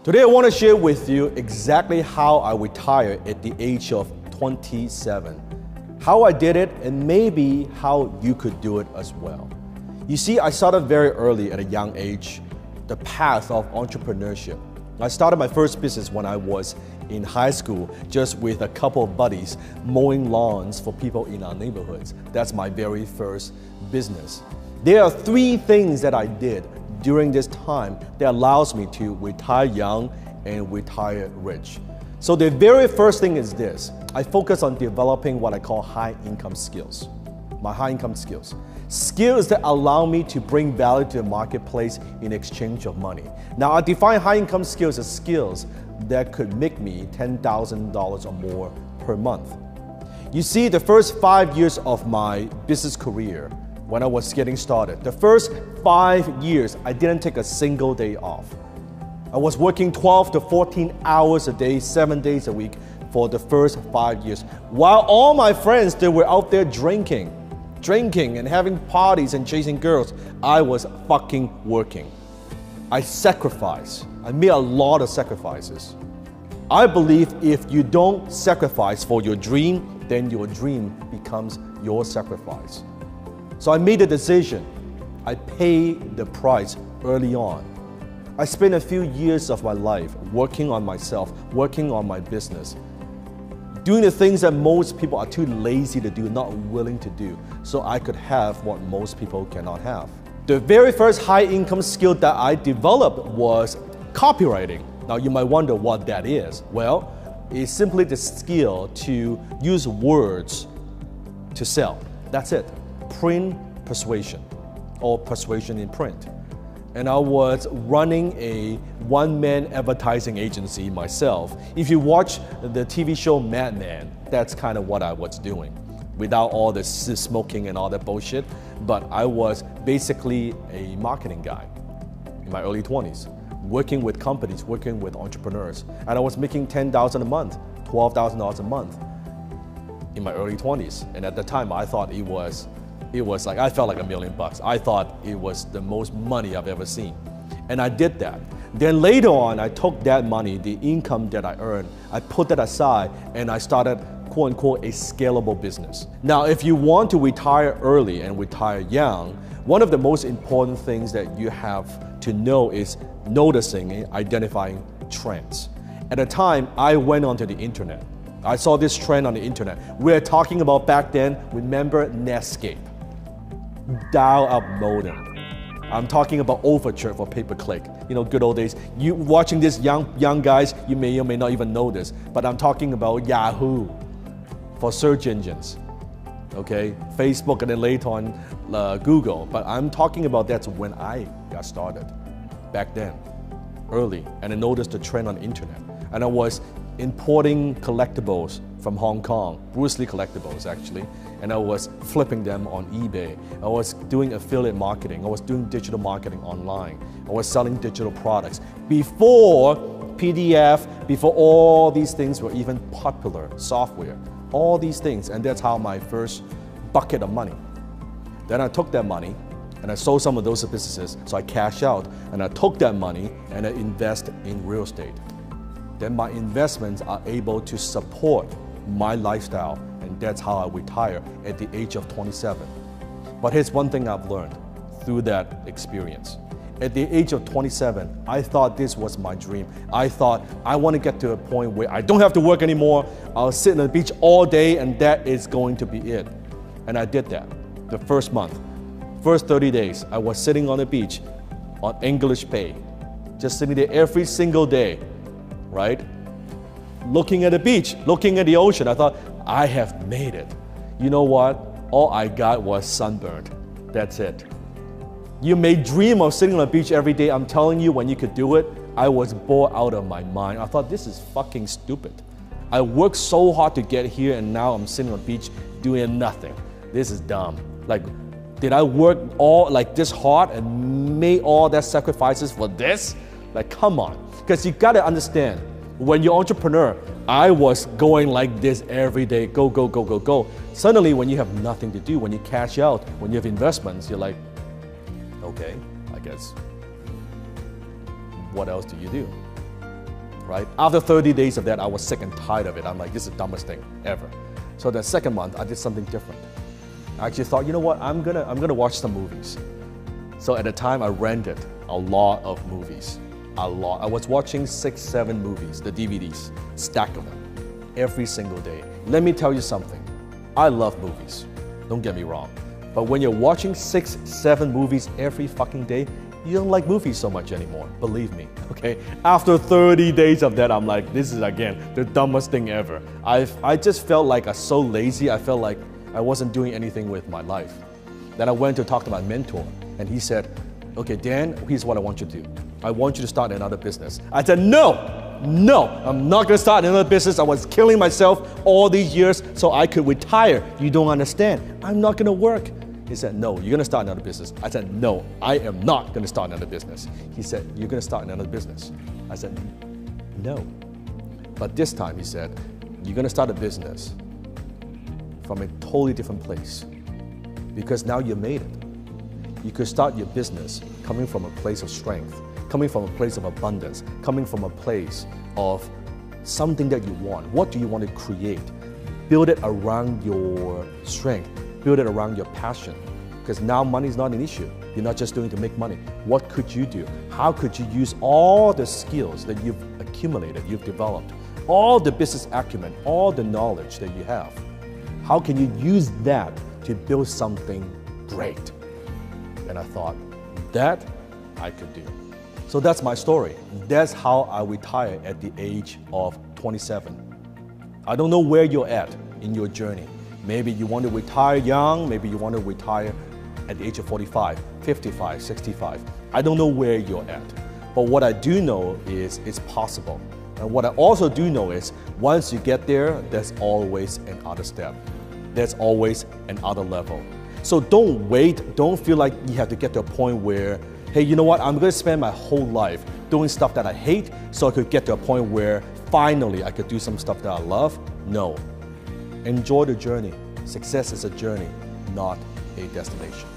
Today I want to share with you exactly how I retired at the age of 27. How I did it and maybe how you could do it as well. You see, I started very early at a young age, the path of entrepreneurship. I started my first business when I was in high school, just with a couple of buddies mowing lawns for people in our neighborhoods. That's my very first business. There are three things that I did during this time that allows me to retire young and retire rich. So the very first thing is this. I focus on developing what I call high income skills. My high income skills. Skills that allow me to bring value to the marketplace in exchange of money. Now I define high income skills as skills that could make me $10,000 or more per month. You see, the first 5 years of my business career, when I was getting started, the first 5 years, I didn't take a single day off. I was working 12 to 14 hours a day, 7 days a week for the first 5 years. While all my friends, they were out there drinking and having parties and chasing girls, I was fucking working. I sacrificed. I made a lot of sacrifices. I believe if you don't sacrifice for your dream, then your dream becomes your sacrifice. So I made a decision. I paid the price early on. I spent a few years of my life working on myself, working on my business, doing the things that most people are too lazy to do, not willing to do, so I could have what most people cannot have. The very first high income skill that I developed was copywriting. Now you might wonder what that is. Well, it's simply the skill to use words to sell. That's it. Print persuasion, or persuasion in print. And I was running a one-man advertising agency myself. If you watch the TV show Mad Men, that's kind of what I was doing, without all the smoking and all that bullshit. But I was basically a marketing guy in my early 20s, working with companies, working with entrepreneurs. And I was making $10,000 a month, $12,000 a month in my early 20s. And at the time, I thought it was like, I felt like $1 million. I thought it was the most money I've ever seen. And I did that. Then later on, I took that money, the income that I earned, I put that aside and I started, quote unquote, a scalable business. Now, if you want to retire early and retire young, one of the most important things that you have to know is noticing and identifying trends. At the time, I went onto the internet. I saw this trend on the internet. We're talking about back then, remember Netscape? Dial-up modem. I'm talking about Overture for pay-per-click. You know, good old days. You watching this young guys, you may or may not even know this, but I'm talking about Yahoo for search engines. Okay, Facebook and then later on Google. But I'm talking about that's when I got started back then, early, and I noticed the trend on the internet. And I was importing collectibles from Hong Kong, Bruce Lee collectibles actually, and I was flipping them on eBay. I was doing affiliate marketing. I was doing digital marketing online. I was selling digital products. Before PDF, before all these things were even popular, software, all these things, and that's how my first bucket of money. Then I took that money and I sold some of those businesses, so I cashed out, and I took that money and I invest in real estate. Then my investments are able to support my lifestyle, and that's how I retire at the age of 27. But here's one thing I've learned through that experience. At the age of 27, I thought this was my dream. I thought I want to get to a point where I don't have to work anymore. I'll sit on the beach all day and that is going to be it. And I did that the first month. First 30 days, I was sitting on the beach on English pay, just sitting there every single day, right? Looking at the beach, looking at the ocean. I thought, I have made it. You know what? All I got was sunburned. That's it. You may dream of sitting on the beach every day. I'm telling you, when you could do it, I was bored out of my mind. I thought, this is fucking stupid. I worked so hard to get here and now I'm sitting on the beach doing nothing. This is dumb. Like, did I work all like this hard and made all that sacrifices for this? Like, come on. Because you gotta understand, when you're an entrepreneur, I was going like this every day, go, go, go, go, go. Suddenly, when you have nothing to do, when you cash out, when you have investments, you're like, okay, I guess, what else do you do? right? After 30 days of that, I was sick and tired of it. I'm like, this is the dumbest thing ever. So the second month, I did something different. I actually thought, you know what, I'm gonna watch some movies. So at the time, I rented a lot of movies, a lot. I was watching 6, 7 movies, the DVDs, stack of them, every single day. Let me tell you something, I love movies, don't get me wrong. But when you're watching 6, 7 movies every fucking day, you don't like movies so much anymore, believe me, okay? After 30 days of that, I'm like, this is again, the dumbest thing ever. I just felt like I was so lazy, I felt like I wasn't doing anything with my life. Then I went to talk to my mentor, and he said, okay, Dan, here's what I want you to do. I want you to start another business. I said, no, I'm not gonna start another business. I was killing myself all these years so I could retire. You don't understand. I'm not gonna work. He said, no, you're gonna start another business. I said, no, I am not gonna start another business. He said, you're gonna start another business. I said, no. But this time he said, you're gonna start a business from a totally different place because now you made it. You could start your business coming from a place of strength, coming from a place of abundance, coming from a place of something that you want. What do you want to create? Build it around your strength. Build it around your passion. Because now money is not an issue. You're not just doing it to make money. What could you do? How could you use all the skills that you've accumulated, you've developed, all the business acumen, all the knowledge that you have? How can you use that to build something great? And I thought, that I could do. So that's my story. That's how I retired at the age of 27. I don't know where you're at in your journey. Maybe you want to retire young, maybe you want to retire at the age of 45, 55, 65. I don't know where you're at. But what I do know is it's possible. And what I also do know is once you get there, there's always another step. There's always another level. So don't wait, don't feel like you have to get to a point where, hey, you know what, I'm gonna spend my whole life doing stuff that I hate so I could get to a point where finally I could do some stuff that I love. No. Enjoy the journey. Success is a journey, not a destination.